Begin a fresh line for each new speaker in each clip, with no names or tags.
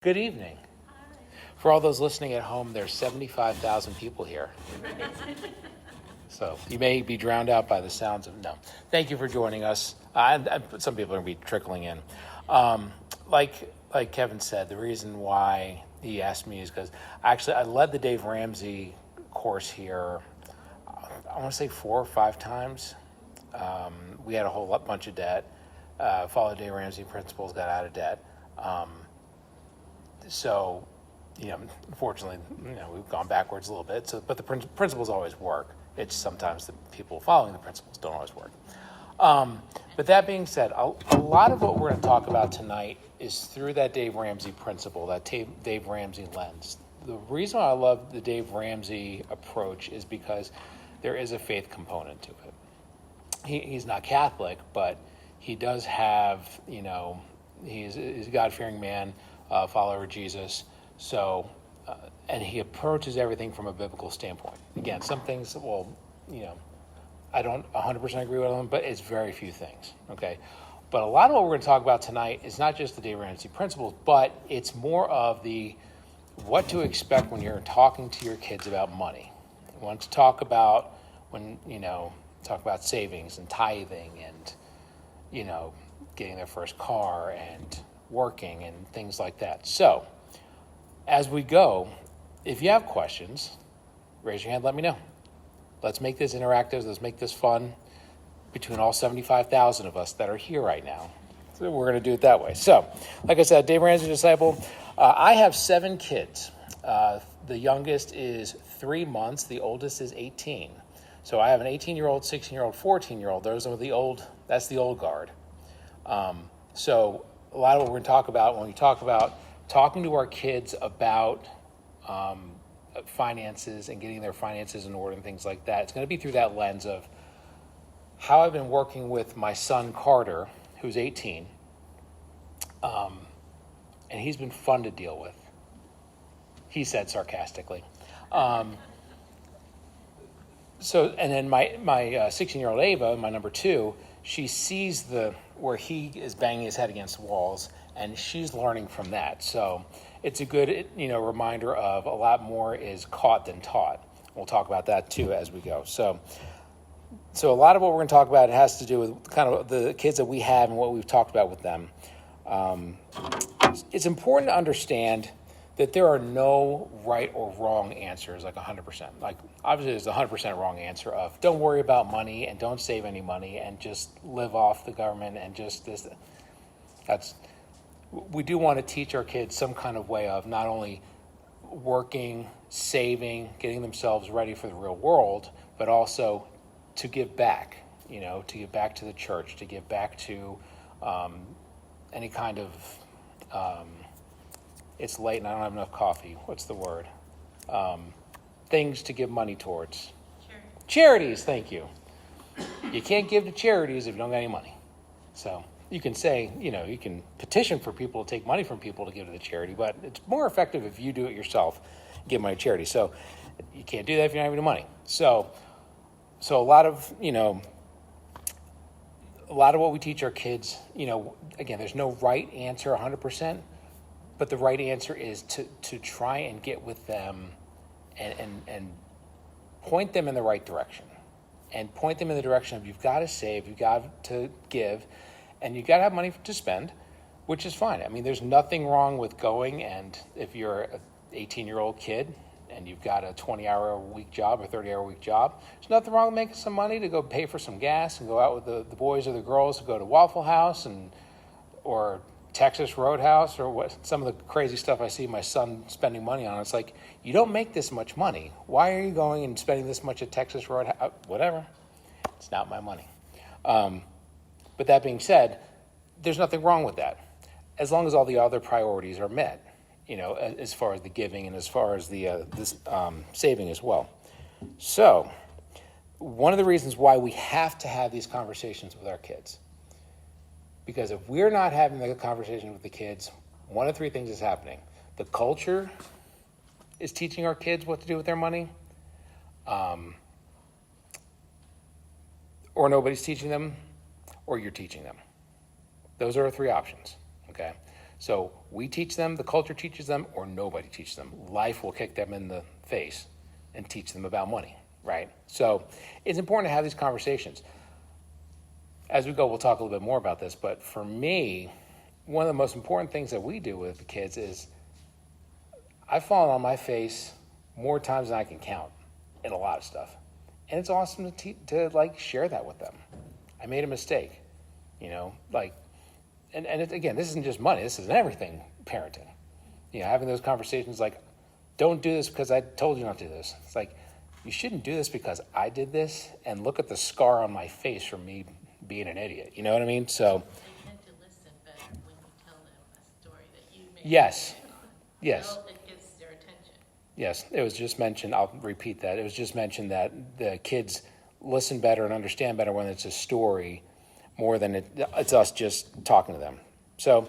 Good evening. For all those listening at home, there's 75,000 people here. So you may be drowned out by the sounds of, no. Thank you for joining us. Some people are going to be trickling in. Like Kevin said, the reason why he asked me is because I led the Dave Ramsey course here, I want to say 4 or 5 times. We had a whole bunch of debt, followed Dave Ramsey principles, got out of debt. So, unfortunately, we've gone backwards a little bit. So, but the principles always work. It's sometimes the people following the principles don't always work. But that being said, a lot of what we're going to talk about tonight is through that Dave Ramsey principle, that Dave Ramsey lens. The reason why I love the Dave Ramsey approach is because there is a faith component to it. He's not Catholic, but he does have, he's a God-fearing man. Follower of Jesus. So, and he approaches everything from a biblical standpoint. Again, some things, I don't 100% agree with them, but it's very few things, okay? But a lot of what we're going to talk about tonight is not just the Dave Ramsey principles, but it's more of the what to expect when you're talking to your kids about money. I want to talk about talk about savings and tithing and, getting their first car and working and things like that. So, as we go, if you have questions, raise your hand, let me know. Let's make this interactive, let's make this fun between all 75,000 of us that are here right now. So we're going to do it that way. So, like I said, Dave Ramsey Disciple, I have 7 kids. The youngest is 3 months, the oldest is 18. So I have an 18-year-old, 16-year-old, 14-year-old. Those are that's the old guard. So a lot of what we're going to talk about when we talk about talking to our kids about finances and getting their finances in order and things like that, it's going to be through that lens of how I've been working with my son Carter, who's 18, and he's been fun to deal with, he said sarcastically. So, and then my 16-year-old Ava, my number 2, she sees where he is banging his head against walls, and she's learning from that. So it's a good, reminder of a lot more is caught than taught. We'll talk about that too as we go. So a lot of what we're going to talk about, it has to do with kind of the kids that we have and what we've talked about with them. It's important to understand that there are no right or wrong answers, like 100%. Like, obviously, there's a 100% wrong answer of don't worry about money and don't save any money and just live off the government and just this. We do want to teach our kids some kind of way of not only working, saving, getting themselves ready for the real world, but also to give back, to give back to the church, to give back to any kind of... it's late and I don't have enough coffee. What's the word? Things to give money towards. Charities, thank you. You can't give to charities if you don't got any money. So you can say, you can petition for people to take money from people to give to the charity, but it's more effective if you do it yourself and give money to charity. So you can't do that if you don't have any money. So a lot of what we teach our kids, again, there's no right answer 100%. But the right answer is to try and get with them and point them in the right direction. And point them in the direction of you've got to save, you've got to give, and you've got to have money to spend, which is fine. I mean, there's nothing wrong with going, and if you're an 18-year-old kid and you've got a 20-hour-a-week job or 30-hour-a-week job, there's nothing wrong with making some money to go pay for some gas and go out with the boys or the girls to go to Waffle House or Texas Roadhouse or what some of the crazy stuff I see my son spending money on. It's like, you don't make this much money. Why are you going and spending this much at Texas Roadhouse? Whatever. It's not my money. But that being said, there's nothing wrong with that, as long as all the other priorities are met, as far as the giving and as far as the saving as well. So one of the reasons why we have to have these conversations with our kids, because if we're not having the conversation with the kids, one of 3 things is happening. The culture is teaching our kids what to do with their money, or nobody's teaching them, or you're teaching them. Those are our 3 options, okay? So we teach them, the culture teaches them, or nobody teaches them. Life will kick them in the face and teach them about money, right? So it's important to have these conversations. As we go, we'll talk a little bit more about this, but for me, one of the most important things that we do with the kids is I've fallen on my face more times than I can count in a lot of stuff. And it's awesome to share that with them. I made a mistake, again, this isn't just money, this is everything parenting. Having those conversations like, don't do this because I told you not to do this. It's like, you shouldn't do this because I did this, and look at the scar on my face from me being an idiot. You know what I mean? So
they tend to listen better when you tell them a story that you made.
Yes.
So it gets their attention.
Yes, it was just mentioned, I'll repeat that, it was just mentioned that the kids listen better and understand better when it's a story more than it's us just talking to them. So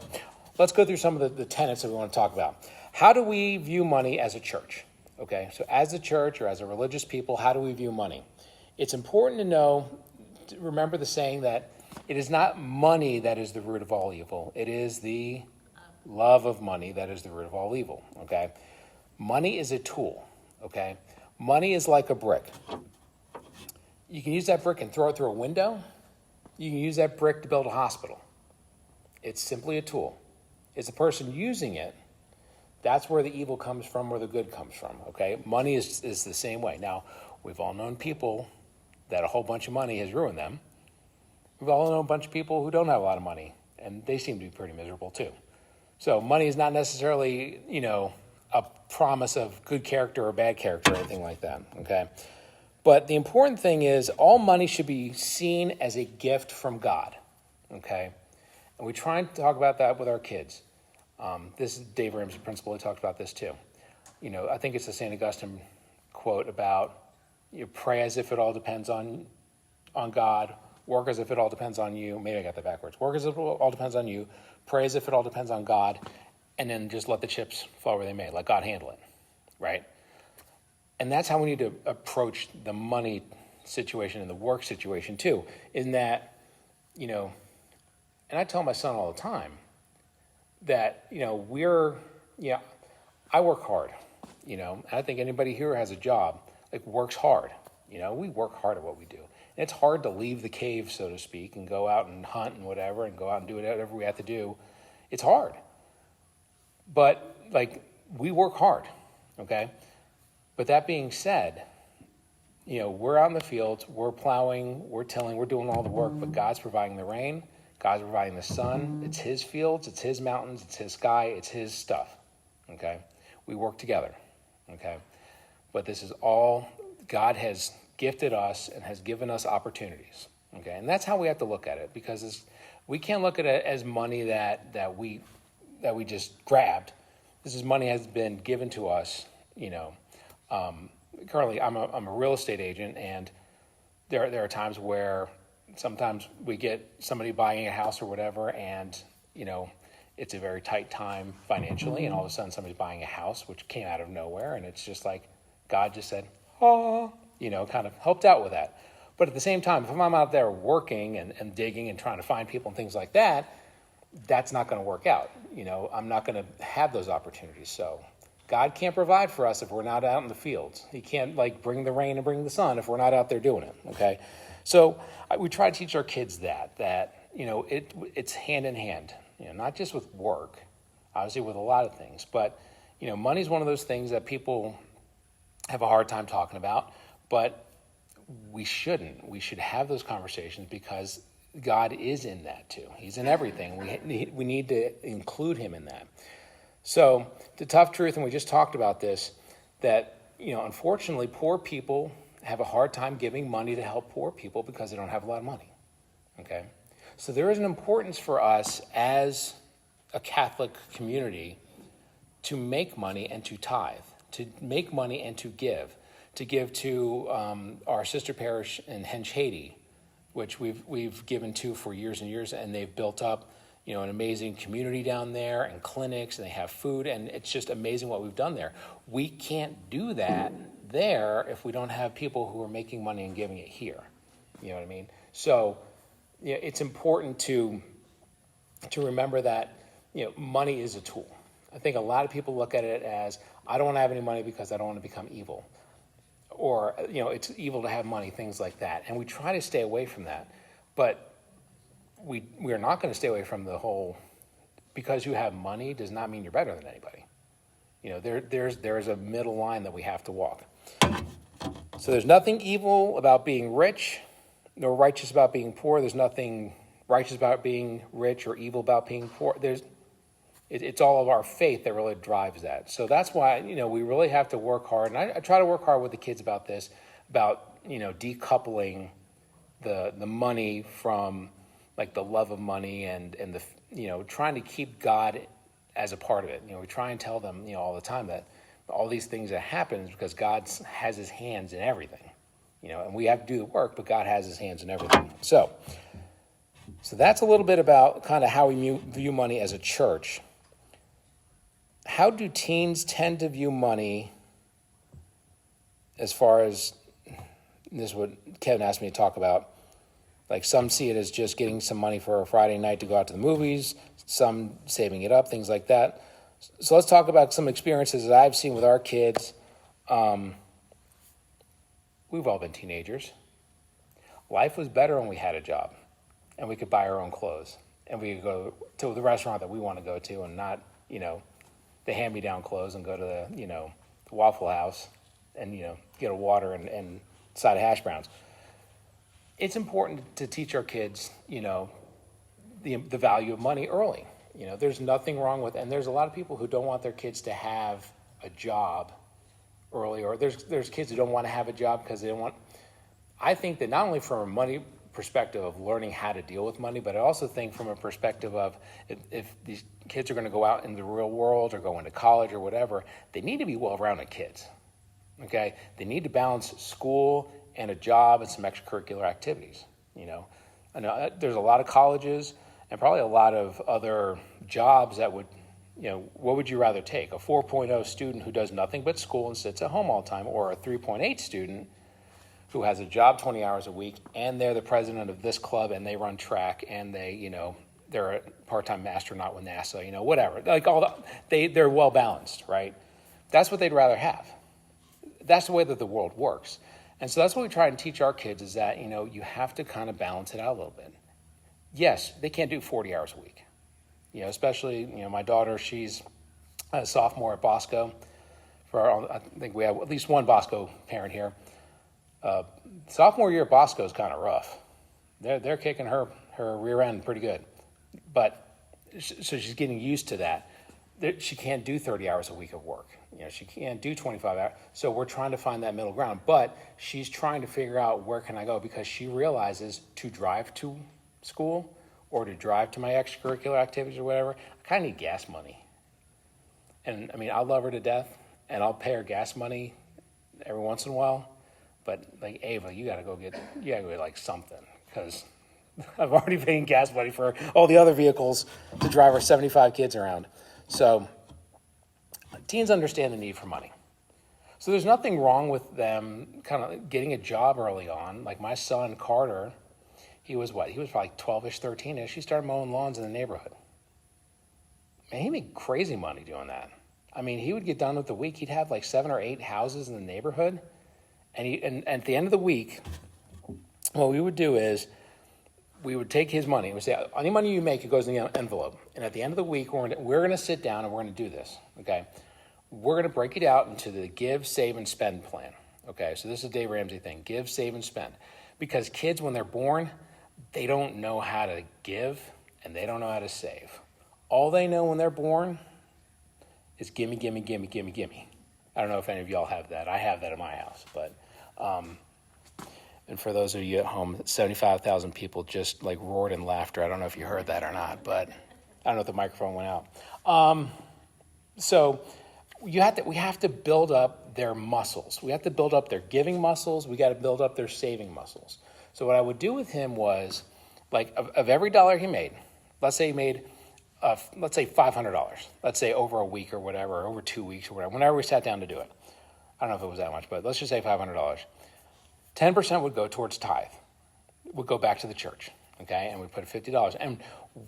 let's go through some of the tenets that we want to talk about. How do we view money as a church? Okay, so as a church or as a religious people, how do we view money? It's important to remember the saying that it is not money that is the root of all evil. It is the love of money that is the root of all evil, okay? Money is a tool, okay? Money is like a brick. You can use that brick and throw it through a window. You can use that brick to build a hospital. It's simply a tool. It's the person using it. That's where the evil comes from, where the good comes from, okay? Money is the same way. Now, we've all known people that a whole bunch of money has ruined them. We've all known a bunch of people who don't have a lot of money, and they seem to be pretty miserable too. So money is not necessarily, a promise of good character or bad character or anything like that, okay? But the important thing is all money should be seen as a gift from God, okay? And we try and talk about that with our kids. This is Dave Ramsey principle. He talked about this too. I think it's the St. Augustine quote about pray as if it all depends on God, work as if it all depends on you. Maybe I got that backwards. Work as if it all depends on you, pray as if it all depends on God, and then just let the chips fall where they may. Let God handle it, right? And that's how we need to approach the money situation and the work situation too, in that, and I tell my son all the time that, I work hard, and I think anybody here who has a job, works hard. We work hard at what we do. And it's hard to leave the cave, so to speak, and go out and hunt and whatever, and go out and do whatever we have to do. It's hard. But, we work hard, okay? But that being said, we're out in the fields, we're plowing, we're tilling, we're doing all the work, but God's providing the rain, God's providing the sun. It's his fields, it's his mountains, it's his sky, it's his stuff, okay? We work together, okay? But this is all, God has gifted us and has given us opportunities, okay? And that's how we have to look at it, because we can't look at it as money that we just grabbed. This is money has been given to us, currently I'm a real estate agent, and there are times where sometimes we get somebody buying a house or whatever, and it's a very tight time financially, and all of a sudden somebody's buying a house which came out of nowhere, and it's just like God just said, kind of helped out with that. But at the same time, if I'm out there working and digging and trying to find people and things like that, that's not going to work out. I'm not going to have those opportunities. So God can't provide for us if we're not out in the fields. He can't bring the rain and bring the sun if we're not out there doing it. Okay. So we try to teach our kids that it's hand in hand, not just with work, obviously with a lot of things, but money is one of those things that people have a hard time talking about, but we shouldn't. We should have those conversations because God is in that too. He's in everything. We need to include him in that. So the tough truth, and we just talked about this, that unfortunately poor people have a hard time giving money to help poor people because they don't have a lot of money. Okay? So there is an importance for us as a Catholic community to make money and to tithe, to make money and to give to our sister parish in Hench, Haiti, which we've given to for years and years, and they've built up an amazing community down there and clinics, and they have food, and it's just amazing what we've done there. We can't do that there if we don't have people who are making money and giving it here. You know what I mean? So it's important to remember that money is a tool. I think a lot of people look at it as, I don't want to have any money because I don't want to become evil. Or, it's evil to have money, things like that. And we try to stay away from that. But we are not going to stay away from the whole, because you have money does not mean you're better than anybody. There's a middle line that we have to walk. So there's nothing evil about being rich, nor righteous about being poor. There's nothing righteous about being rich or evil about being poor. It's all of our faith that really drives that. So that's why, we really have to work hard. And I try to work hard with the kids about this, about, decoupling the money from like the love of money and the, trying to keep God as a part of it. We try and tell them, all the time that all these things that happen is because God has his hands in everything, and we have to do the work, but God has his hands in everything. So that's a little bit about kind of how we view money as a church. How do teens tend to view money as far as, this is what Kevin asked me to talk about, like some see it as just getting some money for a Friday night to go out to the movies, some saving it up, things like that. So let's talk about some experiences that I've seen with our kids. We've all been teenagers. Life was better when we had a job and we could buy our own clothes and we could go to the restaurant that we want to go to and not, the hand-me-down clothes and go to the Waffle House and, get a water and side of hash browns. It's important to teach our kids, the value of money early. There's nothing wrong with, and there's a lot of people who don't want their kids to have a job early, or there's kids who don't want to have a job because they don't want. I think that not only from a money perspective of learning how to deal with money, but I also think from a perspective of if these kids are going to go out in the real world or go into college or whatever, they need to be well-rounded kids, okay? They need to balance school and a job and some extracurricular activities, I know there's a lot of colleges and probably a lot of other jobs that would, what would you rather take? A 4.0 student who does nothing but school and sits at home all the time, or a 3.8 student who has a job 20 hours a week and they're the president of this club and they run track and they, they're a part-time astronaut with NASA, whatever. Like they're well balanced, right? That's what they'd rather have. That's the way that the world works. And so that's what we try and teach our kids is that, you have to kind of balance it out a little bit. Yes, they can't do 40 hours a week. Especially, my daughter, she's a sophomore at Bosco. I think we have at least one Bosco parent here. Sophomore year at Bosco is kind of rough. They're kicking her rear end pretty good. But so she's getting used to that. She can't do 30 hours a week of work. She can't do 25 hours. So we're trying to find that middle ground. But she's trying to figure out where can I go, because she realizes to drive to school or to drive to my extracurricular activities or whatever, I kind of need gas money. And I love her to death and I'll pay her gas money every once in a while. But like, Ava, you gotta go get like something, because I've already paid gas money for all the other vehicles to drive our 75 kids around. So teens understand the need for money. So there's nothing wrong with them kind of getting a job early on. Like my son, Carter, he was probably 12-ish, 13-ish. He started mowing lawns in the neighborhood. Man, he made crazy money doing that. He would get done with the week. He'd have like 7 or 8 houses in the neighborhood. And at the end of the week, what we would do is we would take his money. We'd say, any money you make, it goes in the envelope. And at the end of the week, we're going to sit down and we're going to do this, okay? We're going to break it out into the give, save, and spend plan, okay? So this is a Dave Ramsey thing, give, save, and spend. Because kids, when they're born, they don't know how to give and they don't know how to save. All they know when they're born is gimme, gimme, gimme, gimme, gimme. I don't know if any of y'all have that. I have that in my house, but and for those of you at home, 75,000 people just like roared in laughter. I don't know if you heard that or not, but I don't know if the microphone went out. So we have to build up their muscles. We have to build up their giving muscles. We got to build up their saving muscles. So what I would do with him was, like, of every dollar he made, let's say he made, let's say $500. Let's say over a week or whatever, or over 2 weeks or whatever, whenever we sat down to do it. I don't know if it was that much, but let's just say $500. 10% would go towards tithe, would go back to the church, okay? And we put $50. And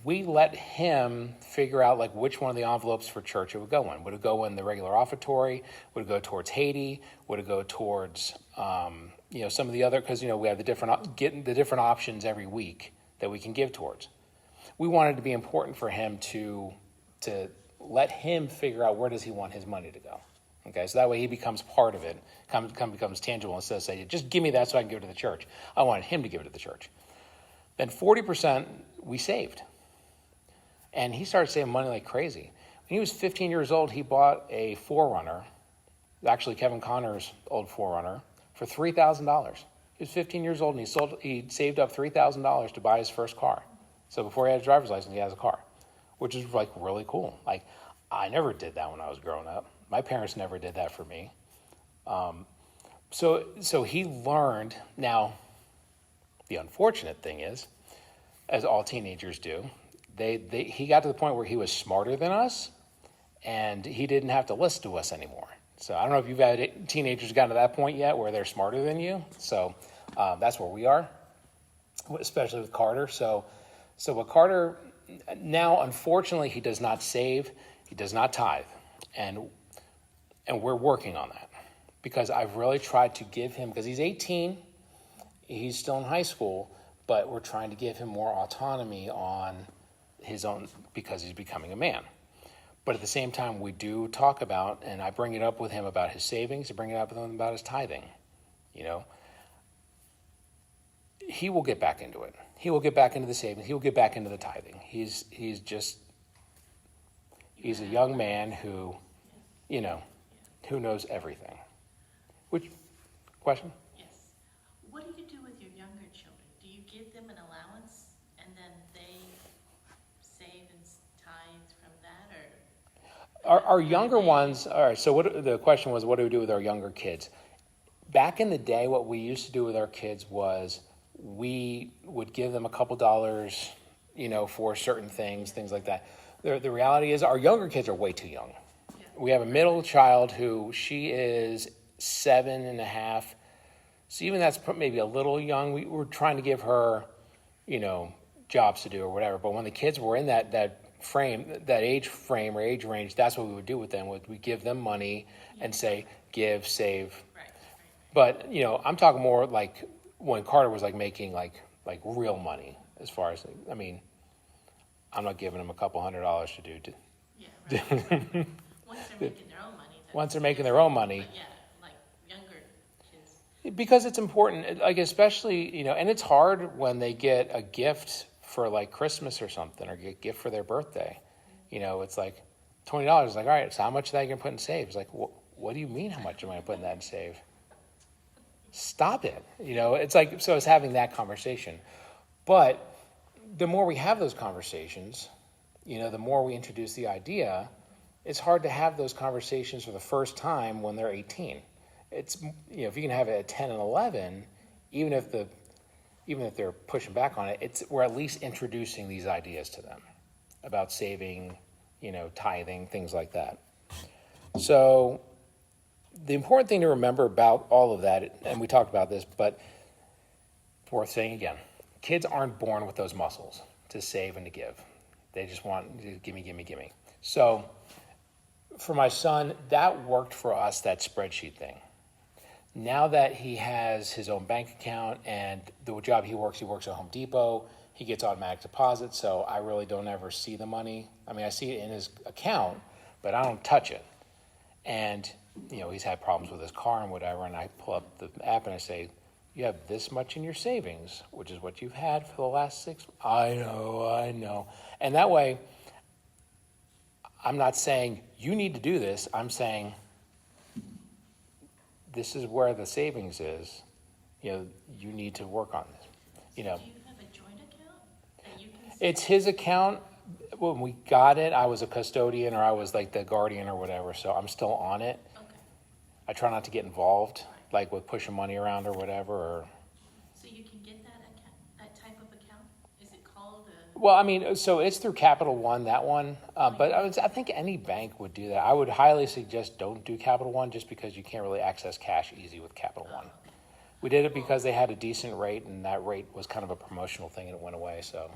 we let him figure out like which one of the envelopes for church it would go in. Would it go in the regular offertory? Would it go towards Haiti? Would it go towards, some of the other, because, we have getting the different options every week that we can give towards. We wanted it to be important for him to let him figure out where does he want his money to go. Okay, so that way he becomes part of it, becomes tangible instead of saying, just give me that so I can give it to the church. I wanted him to give it to the church. Then 40% we saved. And he started saving money like crazy. When he was 15 years old, he bought a 4Runner, actually Kevin Connor's old 4Runner, for $3,000. He was 15 years old and he saved up $3,000 to buy his first car. So before he had a driver's license, he has a car, which is like really cool. Like, I never did that when I was growing up. My parents never did that for me. So he learned. Now, the unfortunate thing is, as all teenagers do, he got to the point where he was smarter than us, and he didn't have to listen to us anymore. So I don't know if you've had teenagers gotten to that point yet where they're smarter than you. So that's where we are, especially with Carter. So with Carter, now, unfortunately, he does not save. He does not tithe. And we're working on that because I've really tried to give him, because he's 18, he's still in high school, but we're trying to give him more autonomy on his own because he's becoming a man. But at the same time, we do talk about, and I bring it up with him about his savings, I bring it up with him about his tithing. He will get back into it. He will get back into the savings. He will get back into the tithing. He's a young man who knows everything. Which, question?
Yes. What do you do with your younger children? Do you give them an allowance and then they save and tithe from that, or?
Our younger ones, all right, so the question was, what do we do with our younger kids? Back in the day, what we used to do with our kids was we would give them a couple dollars, for certain things like that. The reality is our younger kids are way too young. Yeah. We have a middle child who she is 7.5. So even that's maybe a little young. We were trying to give her, jobs to do or whatever. But when the kids were in that age frame or age range, that's what we would do with them. We give them money and say, give, save. Right. But, I'm talking more like when Carter was like making like real money as far as, I'm not giving him a couple $100 to do.
Yeah, right. Once they're making their own money.
Once they're making their own money.
But yeah, like younger kids.
Because it's important, like especially, and it's hard when they get a gift for like Christmas or something, or get a gift for their birthday. It's like $20. It's like, all right, so how much of that are you going to put in save? It's like, what do you mean how much am I going to put in that in save? Stop it. It's like, so it's having that conversation. But the more we have those conversations, the more we introduce the idea, it's hard to have those conversations for the first time when they're 18. It's, if you can have it at 10 and 11, even if they're pushing back on it, we're at least introducing these ideas to them about saving, tithing, things like that. So the important thing to remember about all of that, and we talked about this, but it's worth saying again, kids aren't born with those muscles to save and to give. They just want to gimme, gimme, gimme. So for my son, that worked for us, that spreadsheet thing. Now that he has his own bank account and the job he works at Home Depot, he gets automatic deposits, so I really don't ever see the money. I see it in his account, but I don't touch it. And, he's had problems with his car and whatever, and I pull up the app and I say, you have this much in your savings, which is what you've had for the last 6 months. I know. And that way, I'm not saying you need to do this. I'm saying this is where the savings is. You need to work on this.
Do you have a joint account that you can save?
It's his account. When we got it, I was a custodian or I was like the guardian or whatever, so I'm still on it.
Okay.
I try not to get involved, like with pushing money around or whatever.
So you can get that type of account? Is it called a?
Well, so it's through Capital One, that one. But I think any bank would do that. I would highly suggest don't do Capital One just because you can't really access cash easy with Capital One. We did it because they had a decent rate, and that rate was kind of a promotional thing, and it went away, so.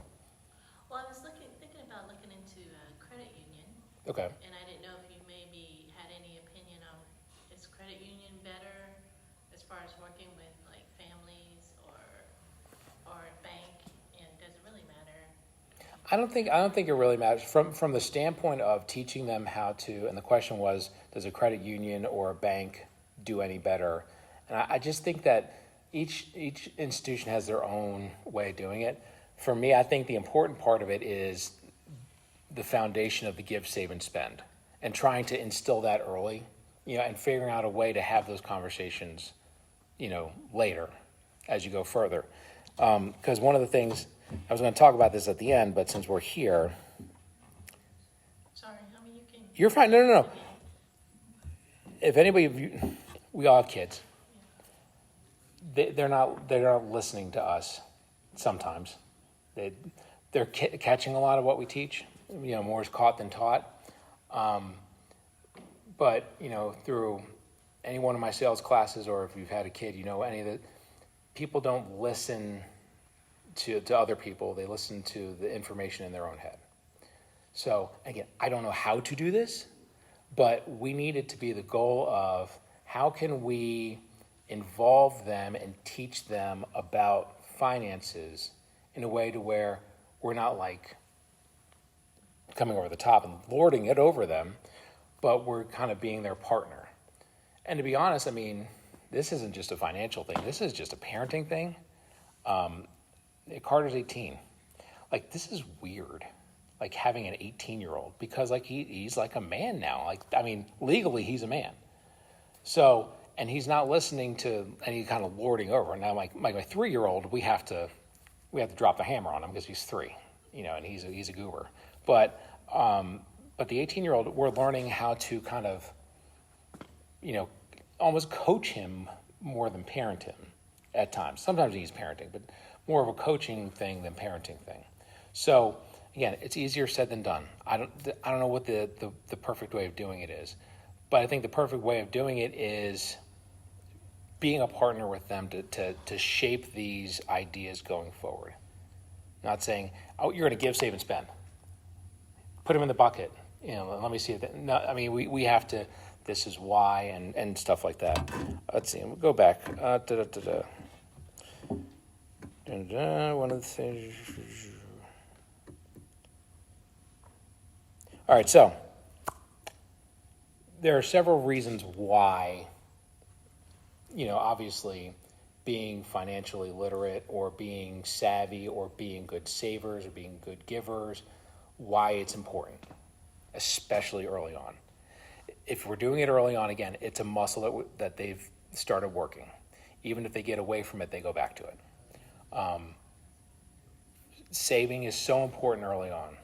Well, I was thinking about looking into a credit union,
Okay.
and I didn't know if you maybe had any opinion on, is credit union better as far as working with like families or a bank, and does it really matter?
I don't think it really matters from the standpoint of teaching them how to. And the question was, does a credit union or a bank do any better? And I just think that each institution has their own way of doing it. For me, I think the important part of it is the foundation of the give, save, and spend, and trying to instill that early, and figuring out a way to have those conversations, later as you go further. Because one of the things I was going to talk about this at the end, but since we're here,
Sorry, you can.
you're fine. No. If anybody of you, we all have kids. They're not listening to us sometimes. They're catching a lot of what we teach. More is caught than taught. But through any one of my sales classes, or if you've had a kid, any of the people don't listen to other people. They listen to the information in their own head. So again, I don't know how to do this, but we need it to be the goal of how can we involve them and teach them about finances in a way to where we're not like coming over the top and lording it over them, but we're kind of being their partner. And to be honest, this isn't just a financial thing. This is just a parenting thing. Carter's 18. Like, this is weird. Like having an 18-year-old, because like he's like a man now. Legally he's a man. So, and he's not listening to any kind of lording over. Now, my 3-year-old, we have to drop the hammer on him because he's 3, and he's a goober. But the 18-year-old, we're learning how to kind of, almost coach him more than parent him at times. Sometimes he's parenting, but more of a coaching thing than parenting thing. So again, it's easier said than done. I don't know what the perfect way of doing it is, but I think the perfect way of doing it is being a partner with them to shape these ideas going forward. Not saying, oh, you're going to give, save, and spend. Put them in the bucket. Let me see it. No, we have to, this is why, and stuff like that. Let's see, we'll go back. One of the things. All right, so there are several reasons why, obviously being financially literate or being savvy or being good savers or being good givers, why it's important, especially early on. If we're doing it early on, again, it's a muscle that they've started working. Even if they get away from it, they go back to it. Saving is so important early on.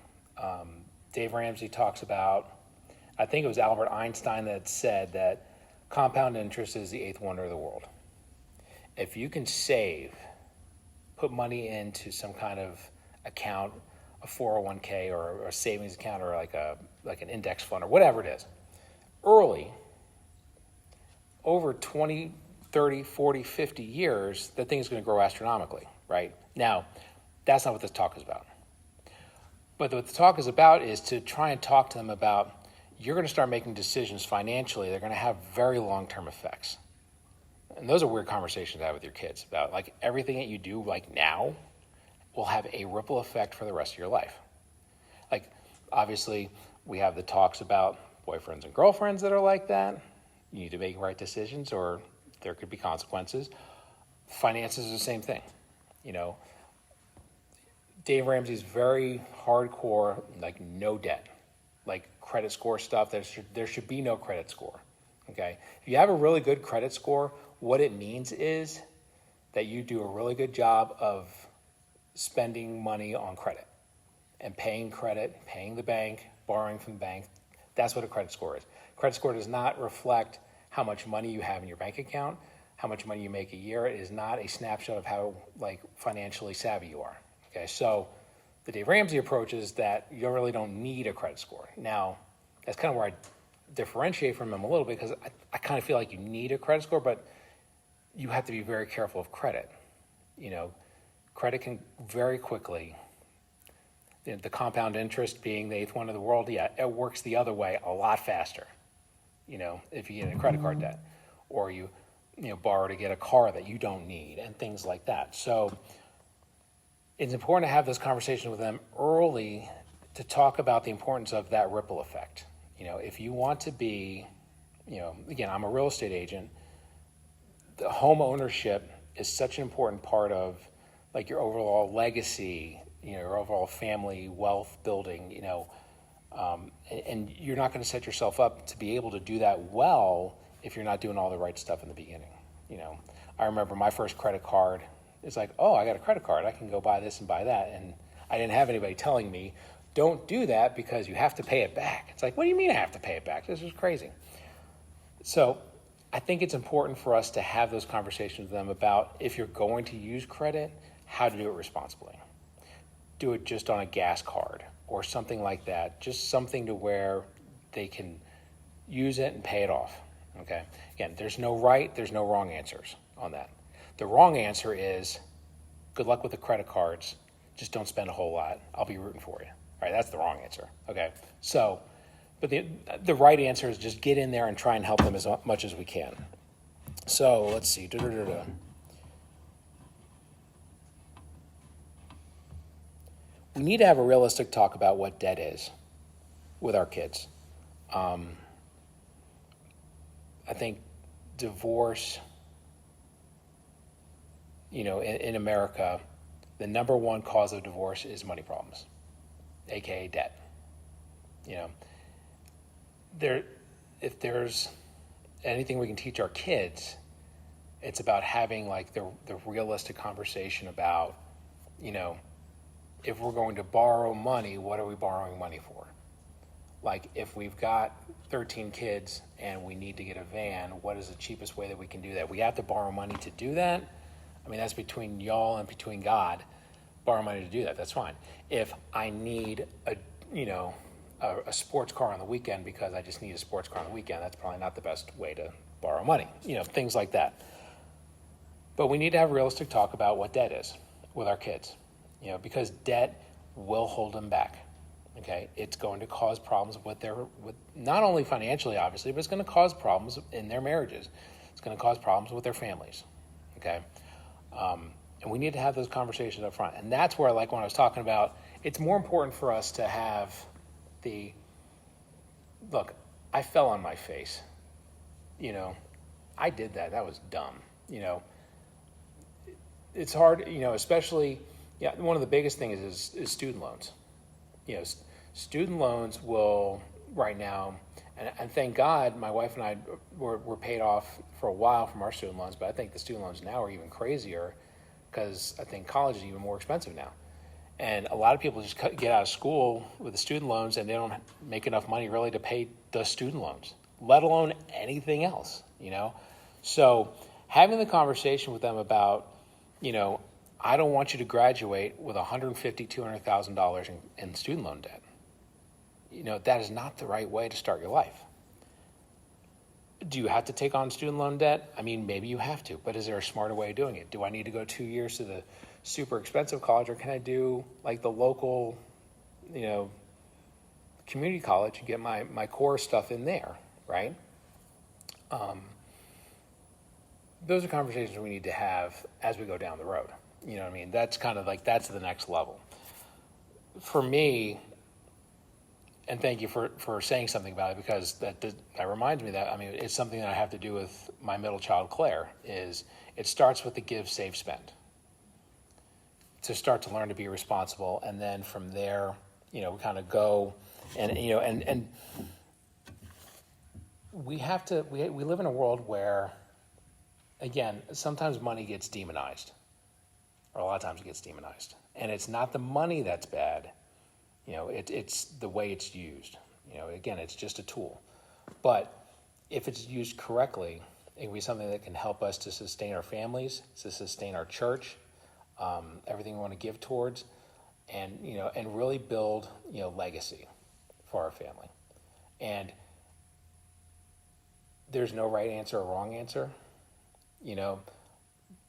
Dave Ramsey talks about, I think it was Albert Einstein that said that compound interest is the 8th wonder of the world. If you can save, put money into some kind of account, a 401k or a savings account or like an index fund or whatever it is, early, over 20, 30, 40, 50 years, that thing is going to grow astronomically, right? Now, that's not what this talk is about. But what the talk is about is to try and talk to them about, you're going to start making decisions financially. They're going to have very long-term effects. And those are weird conversations to have with your kids about, like, everything that you do like now will have a ripple effect for the rest of your life. Like, obviously, we have the talks about boyfriends and girlfriends that are like that. You need to make right decisions or there could be consequences. Finances are the same thing. Dave Ramsey's very hardcore, like no debt, like credit score stuff. There should be no credit score, okay? If you have a really good credit score, what it means is that you do a really good job of spending money on credit and paying credit, paying the bank, borrowing from the bank. That's what a credit score is. Credit score does not reflect how much money you have in your bank account, how much money you make a year. It is not a snapshot of how financially savvy you are. Okay, so the Dave Ramsey approach is that you really don't need a credit score. Now, that's kind of where I differentiate from him a little bit because I kind of feel like you need a credit score, but you have to be very careful of credit. Credit can very quickly, the compound interest being the eighth one in the world, yeah, it works the other way a lot faster, if you get a credit card debt, or you borrow to get a car that you don't need and things like that. So it's important to have this conversation with them early to talk about the importance of that ripple effect. If you want to be, again, I'm a real estate agent, the home ownership is such an important part of like your overall legacy, your overall family wealth building, and you're not going to set yourself up to be able to do that well if you're not doing all the right stuff in the beginning. I remember my first credit card. It's like, oh, I got a credit card. I can go buy this and buy that. And I didn't have anybody telling me, don't do that because you have to pay it back. It's like, what do you mean I have to pay it back? This is crazy. So I think it's important for us to have those conversations with them about if you're going to use credit, how to do it responsibly. Do it just on a gas card or something like that. Just something to where they can use it and pay it off. Okay. Again, there's no right, there's no wrong answers on that. The wrong answer is good luck with the credit cards. Just don't spend a whole lot. I'll be rooting for you. All right, that's the wrong answer. Okay. So, but the right answer is just get in there and try and help them as much as we can. So let's see. We need to have a realistic talk about what debt is with our kids. I think divorce, in America, the number one cause of divorce is money problems, aka debt. If there's anything we can teach our kids, it's about having like the realistic conversation about, if we're going to borrow money, what are we borrowing money for? Like if we've got 13 kids and we need to get a van, what is the cheapest way that we can do that? We have to borrow money to do that. I mean, that's between y'all and between God. Borrow money to do that, that's fine. If I need a sports car on the weekend because I just need a sports car on the weekend, that's probably not the best way to borrow money, things like that. But we need to have realistic talk about what debt is with our kids, because debt will hold them back. Okay, it's going to cause problems with not only financially, obviously, but it's going to cause problems in their marriages. It's going to cause problems with their families. Okay, and we need to have those conversations up front. And that's where, like when I was talking about, it's more important for us to have look, I fell on my face. I did that. That was dumb. It's hard, especially, one of the biggest things is student loans. Student loans will right now, and thank God my wife and I were paid off for a while from our student loans, but I think the student loans now are even crazier because I think college is even more expensive now. And a lot of people just get out of school with the student loans and they don't make enough money really to pay the student loans, let alone anything else, So having the conversation with them about, I don't want you to graduate with $150,000, $200,000 in student loan debt. That is not the right way to start your life. Do you have to take on student loan debt? I mean, maybe you have to, but is there a smarter way of doing it? Do I need to go 2 years to the super expensive college, or can I do like the local, community college and get my core stuff in there, right? Those are conversations we need to have as we go down the road. You know what I mean? That's kind of like, that's the next level. For me, and thank you for saying something about it, because that reminds me that, it's something that I have to do with my middle child, Claire, is it starts with the give, save, spend. To start to learn to be responsible, and then from there, we kind of go, and we have to, we live in a world where, again, sometimes money gets demonized, or a lot of times it gets demonized. And it's not the money that's bad, it's the way it's used. Again, it's just a tool. But if it's used correctly, it can be something that can help us to sustain our families, to sustain our church, everything we want to give towards, and really build legacy for our family. And there's no right answer or wrong answer.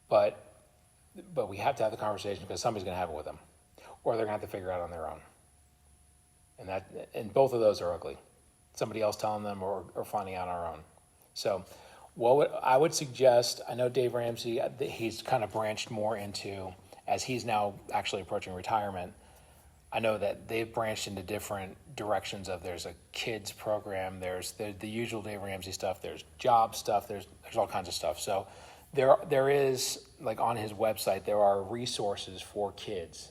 but we have to have the conversation because somebody's going to have it with them, or they're going to have to figure it out on their own. And both of those are ugly. Somebody else telling them or finding out on our own. So I would suggest, I know Dave Ramsey, he's kind of branched more into, as he's now actually approaching retirement, I know that they've branched into different directions of there's a kids program, there's the usual Dave Ramsey stuff, there's job stuff, there's all kinds of stuff. So there is, like on his website, there are resources for kids,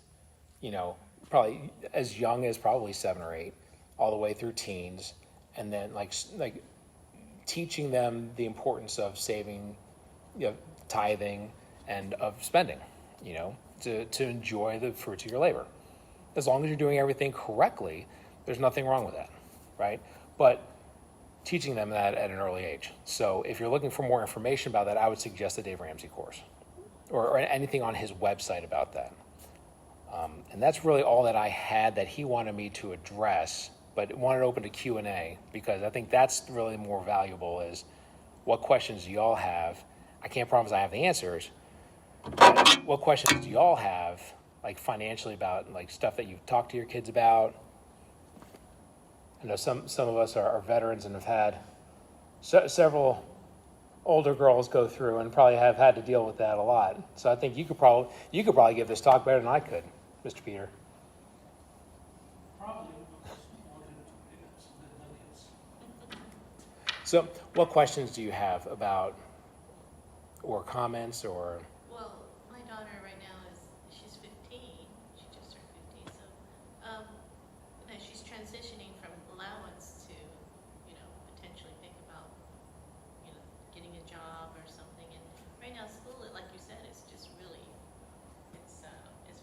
probably as young as probably 7 or 8, all the way through teens, and then like teaching them the importance of saving, tithing, and of spending, to enjoy the fruits of your labor. As long as you're doing everything correctly, there's nothing wrong with that, right? But teaching them that at an early age. So if you're looking for more information about that, I would suggest the Dave Ramsey course or anything on his website about that. And that's really all that I had that he wanted me to address, but wanted to open to Q&A because I think that's really more valuable is what questions do y'all have? I can't promise I have the answers, but what questions do y'all have, like financially about like stuff that you've talked to your kids about? I know some of us are veterans and have had several older girls go through and probably have had to deal with that a lot. So I think you could probably give this talk better than I could, Mr. Peter.
Probably more than 2 minutes, millions.
So what questions do you have about, or comments, or?
Well, my daughter right now she's 15, she just turned 15, so, she's transitioning from allowance to, potentially think about, getting a job or something, and right now school, like you said, is just really, it's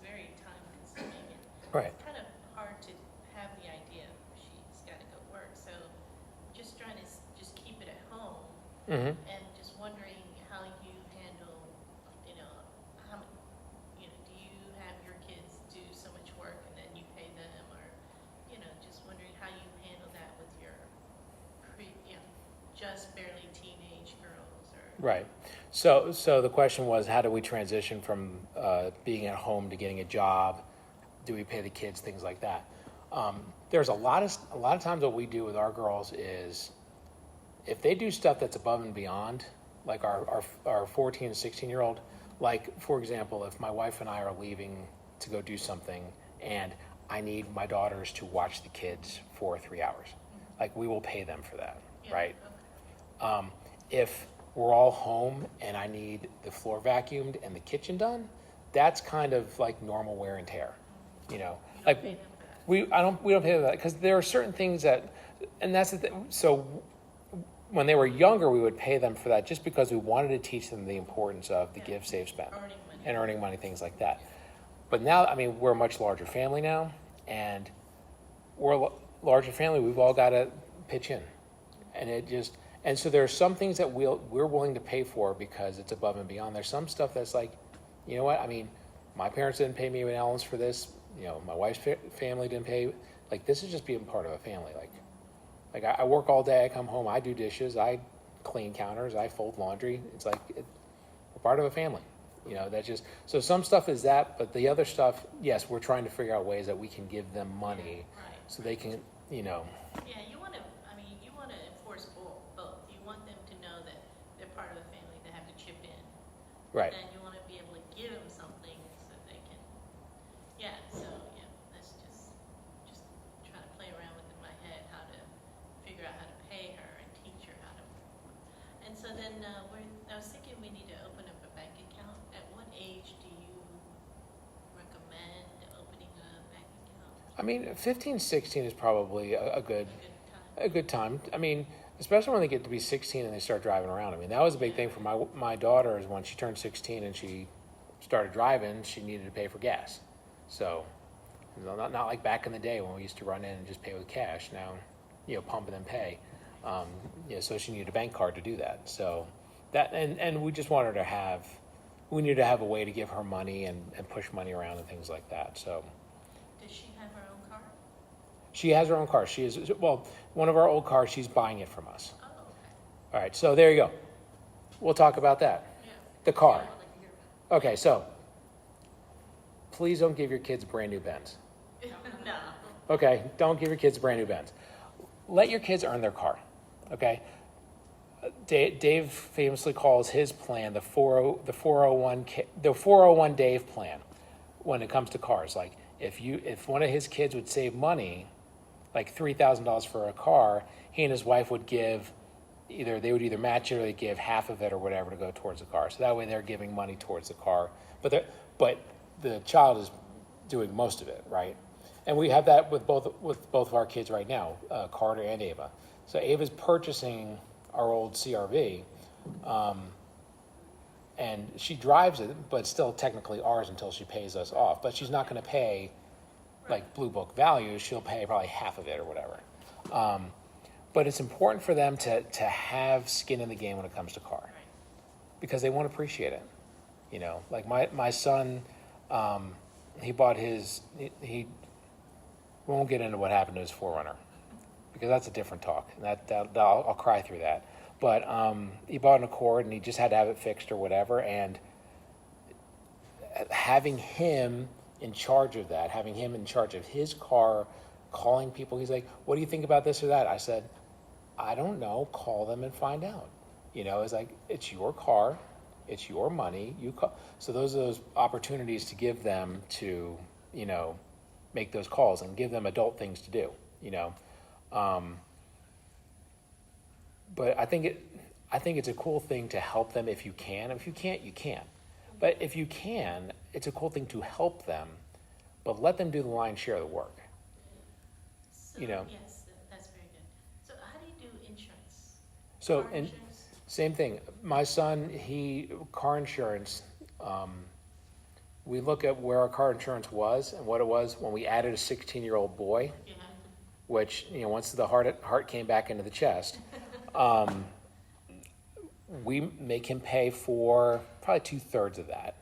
very time consuming, and
Right.
it's kind of hard to have the idea she's got to go work, so just trying to just keep it at home,
Mm-hmm.
and just wondering how you handle, how, do you have your kids do so much work and then you pay them, or, just wondering how you handle that with your just barely teenage girls, or.
Right. So the question was, how do we transition from being at home to getting a job? Do we pay the kids? Things like that. There's a lot of times what we do with our girls is, if they do stuff that's above and beyond, like our 14 and 16-year-old, like for example, if my wife and I are leaving to go do something and I need my daughters to watch the kids for 3 hours, like we will pay them for that,
Yeah,
right?
okay.
If we're all home and I need the floor vacuumed and the kitchen done, that's kind of like normal wear and tear, like
Pay them for that.
we don't pay them that because there are certain things that, and that's the thing. So when they were younger, we would pay them for that just because we wanted to teach them the importance of the
Yeah.
give, save, spend,
Earning money.
and earning money, things like that. But now, we're a much larger family now, and we're a larger family. We've all got to pitch in, and so there are some things that we're willing to pay for because it's above and beyond. There's some stuff that's like, you know what? My parents didn't pay me an allowance for this. My wife's family didn't pay. Like, this is just being part of a family. Like I work all day. I come home. I do dishes. I clean counters. I fold laundry. It's like we're part of a family. That's just, so some stuff is that, but the other stuff, yes, we're trying to figure out ways that we can give them money
Right.
so they can,
Yeah, you want to enforce both. You want them to know that they're part of the family, they have to chip in.
right.
And you want to be able to give them something so they can, that's just trying to play around with in my head how to figure out how to pay her and teach her how to. And so then I was thinking we need to open up a bank account. At what age do you recommend opening a bank account?
15, 16 is probably a good
A good time.
time. Especially when they get to be 16 and they start driving around. That was a big thing for my daughter is when she turned 16 and she started driving, she needed to pay for gas. So, not like back in the day when we used to run in and just pay with cash. Now, pump and then pay. So she needed a bank card to do that. So that, and we just wanted to we needed to have a way to give her money and push money around and things like that. So.
Does she have her own car?
She has her own car. One of our old cars, she's buying it from us.
Oh, okay.
All right, so there you go. We'll talk about that.
Yeah.
The car.
I would like to hear about
Okay, so please don't give your kids brand new Benz.
No.
Okay, don't give your kids brand new Benz. Let your kids earn their car. Okay. Dave famously calls his plan the 401 Dave plan when it comes to cars. Like if one of his kids would save money, like $3,000 for a car, he and his wife would give they would either match it or they give half of it or whatever to go towards the car. So that way they're giving money towards the car, but the child is doing most of it, right? And we have that with both of our kids right now, Carter and Ava. So Ava's purchasing our old CRV, and she drives it, but still technically ours until she pays us off. But she's not going to pay like Blue Book value. She'll pay probably half of it or whatever. But it's important for them to have skin in the game when it comes to car, because they won't appreciate it. You know, like my son, he bought he won't get into what happened to his 4Runner, because that's a different talk. And I'll cry through that. But he bought an Accord and he just had to have it fixed or whatever. And having him in charge of that, having him in charge of his car, calling people, he's like, "What do you think about this or that?" I said, "I don't know. Call them and find out." You know, it's like, it's your car, it's your money. You call. So those are those opportunities to give them to, you know, make those calls and give them adult things to do. You know. But I think it's a cool thing to help them if you can. If you can't, you can't. But if you can, it's a cool thing to help them, but let them do the lion's share of the work.
So,
You know.
yes, that's very good. So how do you do insurance?
So,
Car
and
insurance?
same thing. My son, car insurance, we look at where our car insurance was and what it was when we added a 16-year-old boy,
Yeah.
which, you know, once the heart came back into the chest, we make him pay for probably 2/3 of that,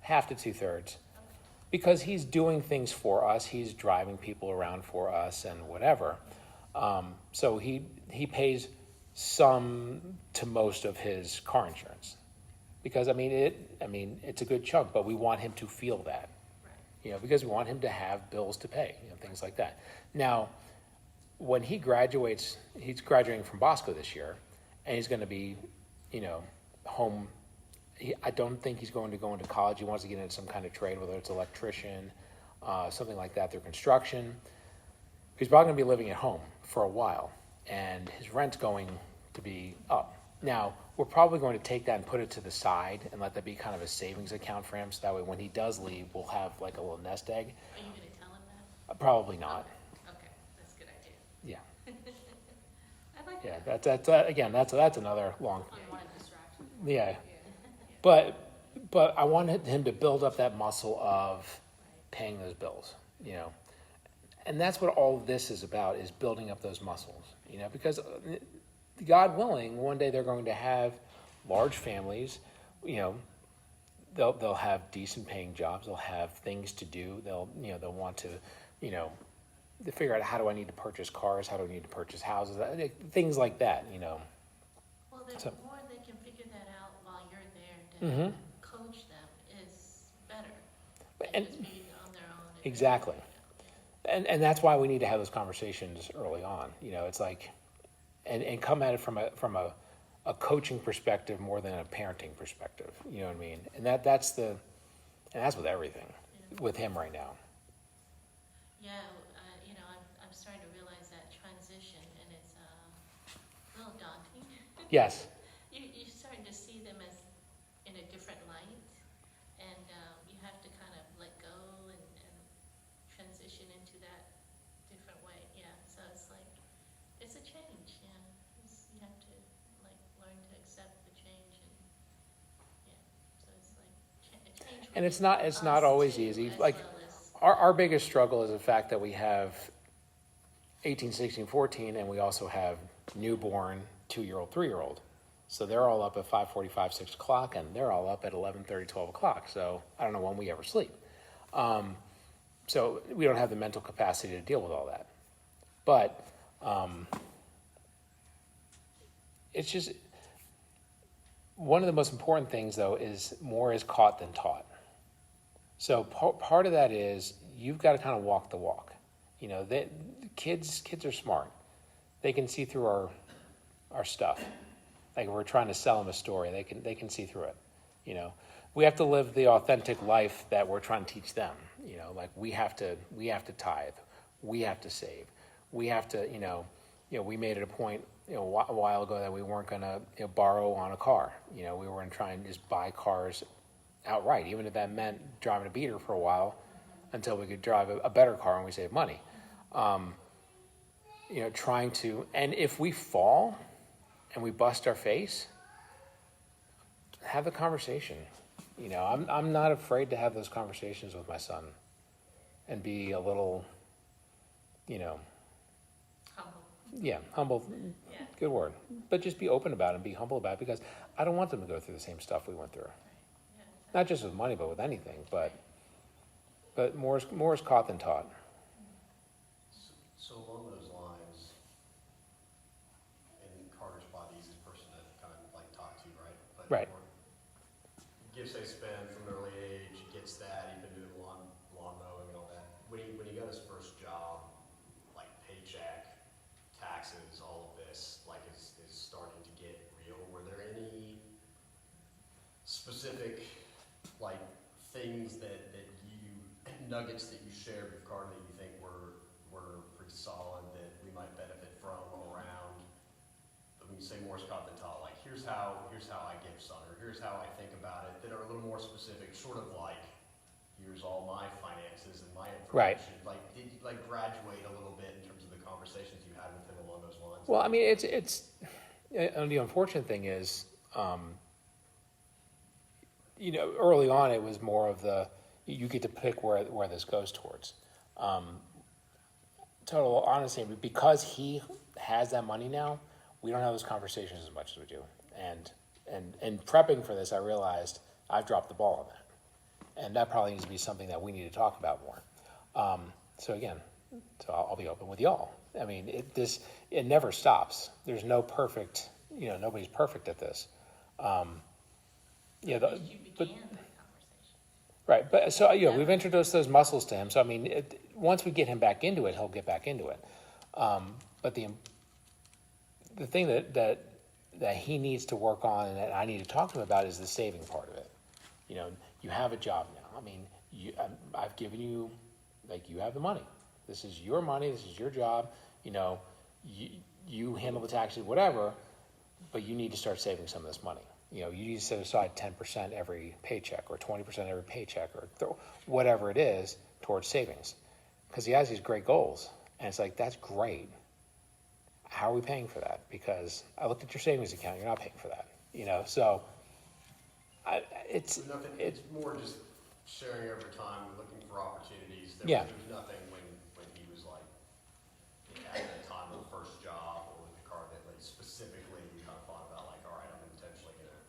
half to 2/3, because he's doing things for us. He's driving people around for us and whatever. So he pays some to most of his car insurance, because it's a good chunk, but we want him to feel that,
Right.
you know, because we want him to have bills to pay, you know, things like that. Now, when he graduates, he's graduating from Bosco this year, and he's going to be, you know, home. I don't think he's going to go into college. He wants to get into some kind of trade, whether it's electrician, something like that, through construction. He's probably going to be living at home for a while, and his rent's going to be up. Now, we're probably going to take that and put it to the side and let that be kind of a savings account for him, so that way when he does leave, we'll have like a little nest egg.
Are you going to tell him that?
Probably not.
Okay, that's a good idea.
Yeah.
I like
Yeah,
that.
again, that's another long,
Unwanted distraction.
yeah. But I wanted him to build up that muscle of paying those bills, you know. And that's what all of this is about, is building up those muscles, you know, because God willing, one day they're going to have large families, you know, they'll have decent paying jobs, they'll have things to do, they'll want to, you know, to figure out, how do I need to purchase cars, how do I need to purchase houses, things like that, you know.
Well, the
So-
more they can figure that out while you're there to
Mhm.
coach them is better
And-
than just being on their own.
Exactly. And that's why we need to have those conversations early on. You know, it's like, and come at it from a coaching perspective more than a parenting perspective. You know what I mean? And that's with everything with him right now.
Yeah, you know, I'm starting to realize that transition, and it's a little daunting.
Yes.
You're starting to see them as in a different light, and you have to kind of let go and transition into that different way. Yeah, so it's like, it's a change, yeah. You have to like learn to accept the change, and yeah, so it's like a change.
And it's not
us
always
too,
easy.
as
Like,
well as-
our biggest struggle is the fact that we have 18, 16, 14, and we also have newborn 2-year-old, 3-year-old. So they're all up at 5:45, 6 o'clock, and they're all up at 11:30, 12 o'clock. So I don't know when we ever sleep. So we don't have the mental capacity to deal with all that. But it's just, One of the most important things, though, is more is caught than taught. So part of that is you've got to kind of walk the walk. You know, kids are smart. They can see through our stuff. Like if we're trying to sell them a story, they can see through it. You know, we have to live the authentic life that we're trying to teach them. You know, like we have to tithe, we have to save, we have to, we made it a point, a while ago that we weren't going to borrow on a car. You know, we were going to try and just buy cars outright, even if that meant driving a beater for a while until we could drive a better car and we save money. Trying to, and if we fall and we bust our face, have the conversation. You know, I'm not afraid to have those conversations with my son and be a little, humble,
Yeah.
good word. But just be open about it and be humble about it, because I don't want them to go through the same stuff we went through.
Yeah.
Not just with money, but with anything. But more is caught than taught.
So along those lines, and Carter's probably the easiest person to kind of like talk to, right? But
Right.
Gives a spend from an early age, he gets that, he's been doing lawn mowing and all that. When he got his first job, like paycheck, taxes, all of this, like is starting to get real. Were there any specific like things that you, nuggets that you shared with Carter that you think were pretty solid that we might benefit from around, when you say more Scott than Todd, like here's how I give son, or here's how I think about it, that are a little more specific, sort of like here's all my finances and my information.
Right.
Like did you like graduate a little bit in terms of the conversations you had with him along those lines?
Well, I mean, it's and the unfortunate thing is, early on it was more of you get to pick where this goes towards. Total honesty, because he has that money now, we don't have those conversations as much as we do. And prepping for this, I realized I've dropped the ball on that, and that probably needs to be something that we need to talk about more. So I'll be open with y'all. I mean, it never stops. There's no perfect, nobody's perfect at this.
You began that conversation.
Right, but so we've introduced those muscles to him. So I mean, once we get him back into it, he'll get back into it. But the thing that he needs to work on and that I need to talk to him about is the saving part of it. You have a job now. I mean, I've given you, like, you have the money. This is your money. This is your job. You handle the taxes, whatever. But you need to start saving some of this money. You need to set aside 10% every paycheck, or 20% every paycheck, or whatever it is towards savings. Because he has these great goals. And it's like, that's great. How are we paying for that? Because I looked at your savings account, you're not paying for that. So it's
more just sharing over time, looking for opportunities.
Yeah.
There was nothing when he was like at the time of the first job or with the car that like specifically you kind of thought about like, all right, I'm intentionally going to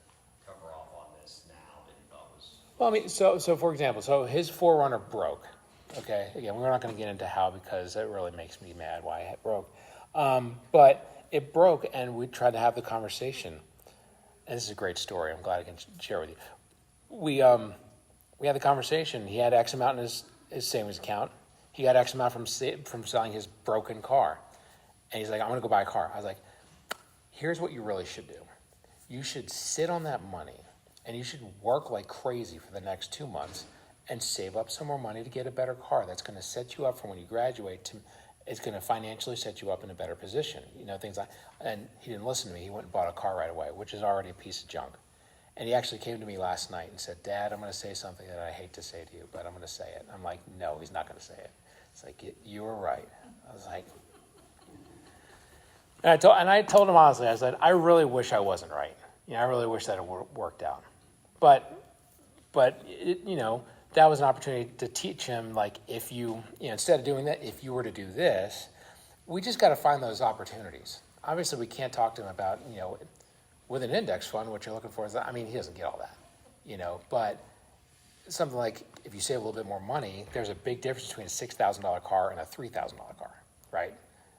cover off on this now that you thought was.
Well, I mean, so for example, so his 4Runner broke. Okay, again, we're not going to get into how, because it really makes me mad why it broke. But it broke, and we tried to have the conversation. And this is a great story. I'm glad I can share with you. We had the conversation. He had X amount in his savings account. He got X amount from selling his broken car. And he's like, I'm going to go buy a car. I was like, here's what you really should do. You should sit on that money, and you should work like crazy for the next 2 months and save up some more money to get a better car that's going to set you up for when you graduate. It's going to financially set you up in a better position. Things like, and he didn't listen to me. He went and bought a car right away, which is already a piece of junk. And he actually came to me last night and said, Dad, I'm going to say something that I hate to say to you, but I'm going to say it. I'm like, no, he's not going to say it. It's like, you were right. I was like, and I told him honestly, I said, I really wish I wasn't right. I really wish that it worked out. But that was an opportunity to teach him, like, if you instead of doing that, if you were to do this, we just got to find those opportunities. Obviously, we can't talk to him about, with an index fund, what you're looking for is, he doesn't get all that, but something like, if you save a little bit more money, there's a big difference between a $6,000 car and a $3,000 car, right?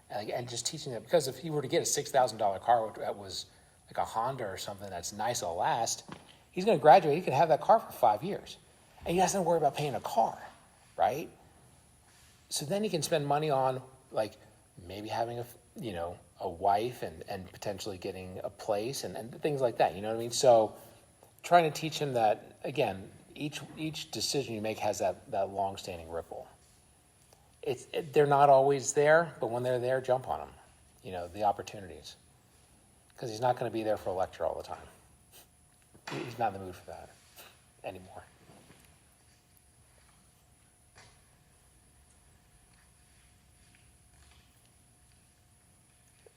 And just teaching that, because if he were to get a $6,000 car that was like a Honda or something that's nice, will last, he's going to graduate. He could have that car for 5 years, and he doesn't worry about paying a car, right? So then he can spend money on like maybe having a wife and potentially getting a place and things like that. You know what I mean? So trying to teach him that, again, each decision you make has that long-standing ripple. They're not always there, but when they're there, jump on them, the opportunities. Because he's not going to be there for a lecture all the time. He's not in the mood for that anymore.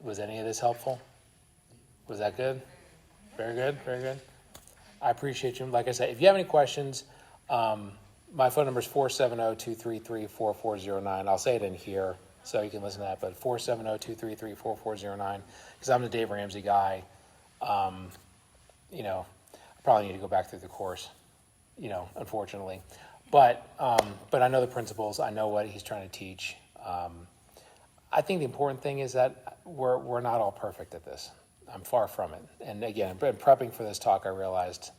Was any of this helpful? Was that good? Very good, very good. I appreciate you. Like I said, if you have any questions, my phone number is 470-233-4409. I'll say it in here so you can listen to that, but 470-233-4409, because I'm the Dave Ramsey guy. I probably need to go back through the course, unfortunately. But I know the principles. I know what he's trying to teach. I think the important thing is that we're not all perfect at this. I'm far from it. And again, in prepping for this talk, I realized,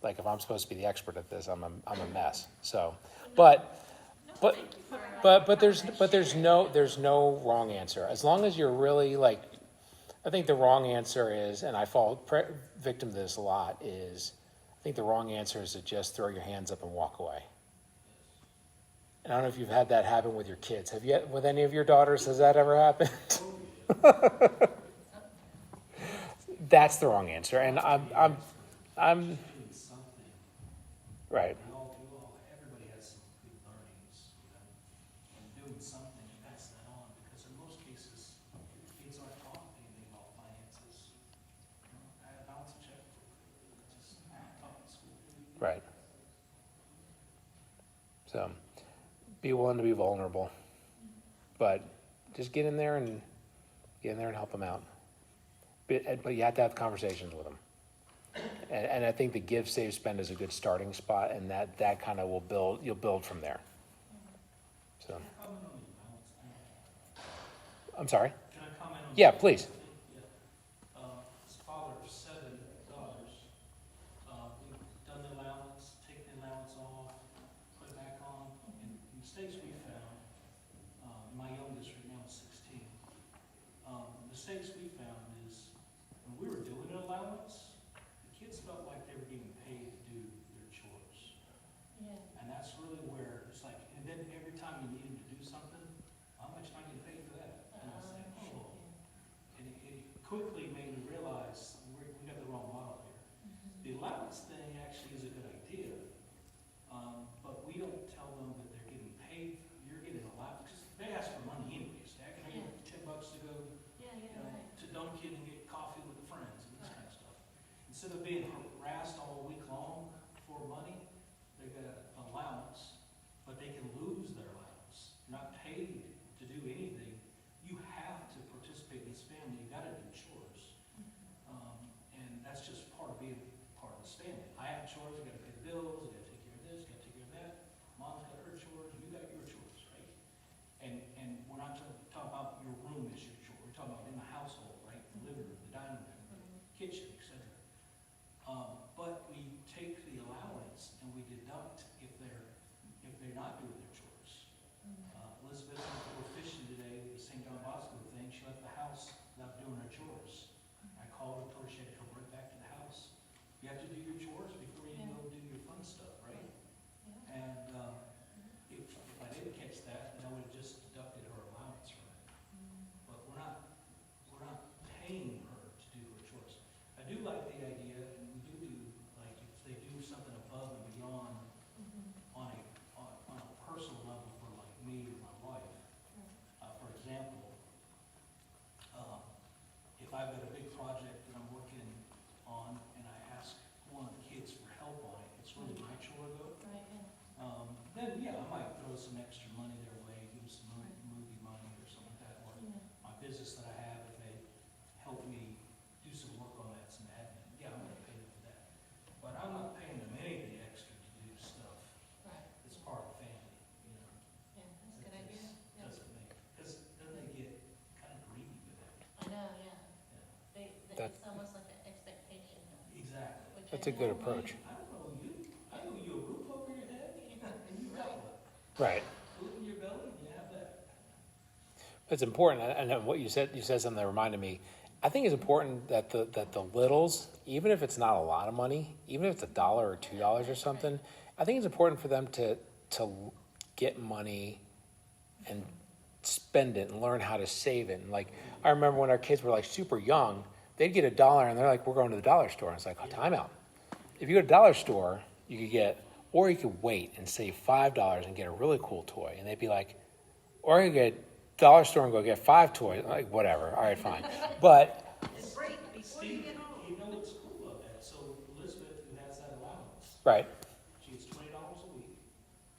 like, if I'm supposed to be the expert at this, I'm a mess. So, but there's no wrong answer. As long as you're really like, I think the wrong answer is, and I fall victim to this a lot, is I think the wrong answer is to just throw your hands up and walk away. And I don't know if you've had that happen with your kids. Have you, with any of your daughters, has that ever happened? That's the wrong answer. And I'm
Doing something.
right.
Everybody has some good learnings, and doing something and pass that on, because in most cases, kids aren't taught anything about finances. I had a balance of checkbook, just not taught in school.
Right. So, be willing to be vulnerable, but just get in there and help them out. But you have to have conversations with them, and I think the give, save, spend is a good starting spot, and that kind of you'll build from there. So,
Comment on the balance.
I'm sorry.
Can I comment on?
Yeah, please.
As a father of 7 daughters, we've done the allowance, taken the allowance off, put it back on, and the mistakes we found, my youngest right now is 16. The mistakes we found is, when we were doing an allowance, the kids felt like they were getting paid to do their chores.
Yeah.
And that's really where, it's like, and then every time you need them to do something, how much am I getting paid for that? And I was like, oh. And it quickly made me realize we got the wrong model here. The allowance thing actually is a good idea, but we don't tell them that they're getting paid, you're getting allowance, because they ask for money anyways. Can I get $10 to go to Dunkin' and get coffee with the friends and this kind of stuff? Instead of being harassed all week long for money, they got an allowance, but they can lose their allowance. You're not paid to do anything. You have to participate in this family. You got to do chores, and that's just part of being part of this family. I have chores. I got to pay the bills. I got to take care of this. Got to take care of that. Mom's got her chores. You got your chores, right? And we're not talking about your room is your chore. We're talking about in the household, right? The living room, the dining room, the kitchen, etc.
That's a good approach.
I don't know you, I owe you a roof over your head, and you have one.
Right.
Food in your belly, and you have that.
It's important, and what you said something that reminded me. I think it's important that the littles, even if it's not a lot of money, even if it's $1 or $2 or something, I think it's important for them to get money and spend it and learn how to save it. And like, I remember when our kids were like super young, they'd get $1 and they're like, we're going to the dollar store. And it's like, oh, time out. If you go to the dollar store, you could get, or you could wait and save $5 and get a really cool toy. And they'd be like, or you could get dollar store and go get 5 toys, like whatever. All right, fine. But
Break before you
Steve,
get home.
you know what's cool about that? So Elizabeth, who has that allowance,
right,
she gets $20 a week.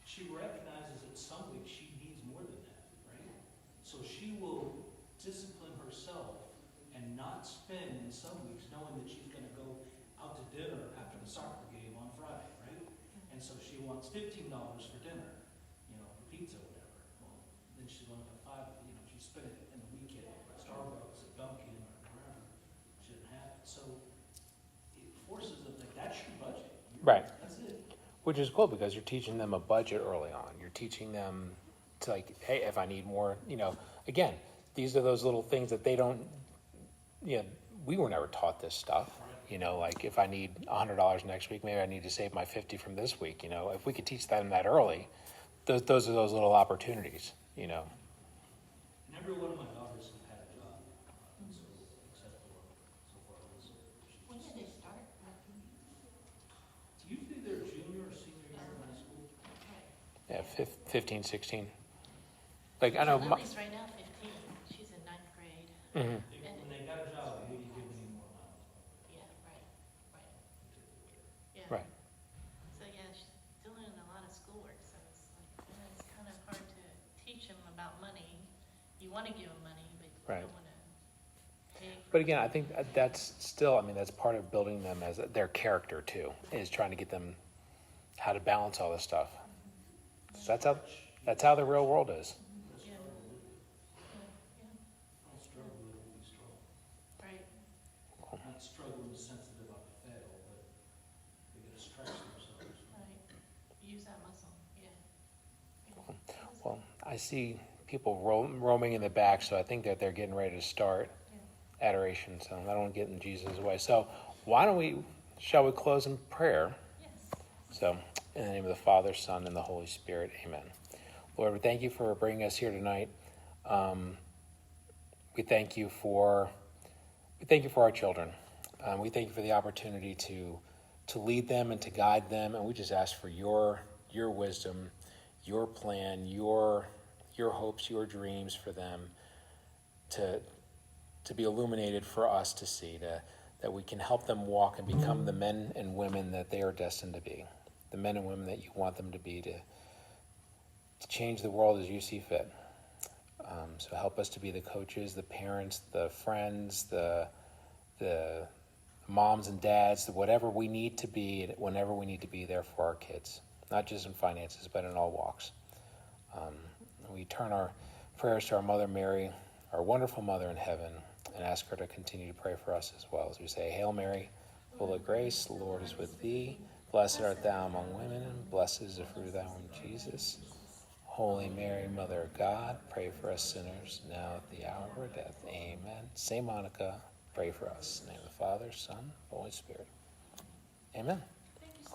She recognizes that some weeks she needs more than that, right? So she will discipline herself and not spend in some weeks knowing that she's gonna go out to dinner after the soccer game on Friday, right? And so she wants $15 for dinner, you know, for pizza or whatever. Well, then she's going to 5, you know, she spent it in the weekend at Starbucks, at Dunkin', or wherever. She didn't have it. So it forces them, like, that's your budget.
right.
That's it.
Which is cool because you're teaching them a budget early on. You're teaching them to like, hey, if I need more, again, these are those little things that they don't, we were never taught this stuff. Like if I need $100 next week, maybe I need to save my 50 from this week. If we could teach them that early, those are those little opportunities.
And every one of my daughters have had a job, so except for so far Elizabeth.
When did they start?
Usually they're junior or senior year in high school.
Yeah, 15, 16. Like I know.
Lily's right now 15. She's in 9th grade.
Mhm.
When they got a job, they didn't give any more allowance.
Yeah, right. Yeah.
Right.
So yeah, she's doing a lot of schoolwork. So it's like, it's kind of hard to teach them about money. You want to give them money, but you
Right.
don't want to pay.
But again, I think that's still, that's part of building them as their character too, is trying to get them how to balance all this stuff. So that's how the real world is.
Yeah.
Don't struggle with it, be strong.
Right.
Not struggle in the sense that they're about to fail, but they gotta stretch themselves.
Right. Use that muscle. Yeah.
Well, I see people roaming in the back, so I think that they're getting ready to start adoration. So I don't want to get in Jesus' way. So shall we close in prayer?
Yes.
So in the name of the Father, Son, and the Holy Spirit, amen. Lord, we thank you for bringing us here tonight. We thank you for our children. We thank you for the opportunity to lead them and to guide them. And we just ask for your wisdom, your plan, your hopes, your dreams for them to be illuminated for us to see, that we can help them walk and become the men and women that they are destined to be, the men and women that you want them to be, to change the world as you see fit. So help us to be the coaches, the parents, the friends, the moms and dads, whatever we need to be, whenever we need to be there for our kids, not just in finances, but in all walks. We turn our prayers to our Mother Mary, our wonderful Mother in heaven, and ask her to continue to pray for us as well as we say, Hail Mary, full of grace, the Lord is with thee. Blessed art thou among women, and blessed is the fruit of thy womb, Jesus. Holy Mary, Mother of God, pray for us sinners, now at the hour of our death. Amen. Saint Monica, pray for us. In the name of the Father, Son, Holy Spirit. Amen.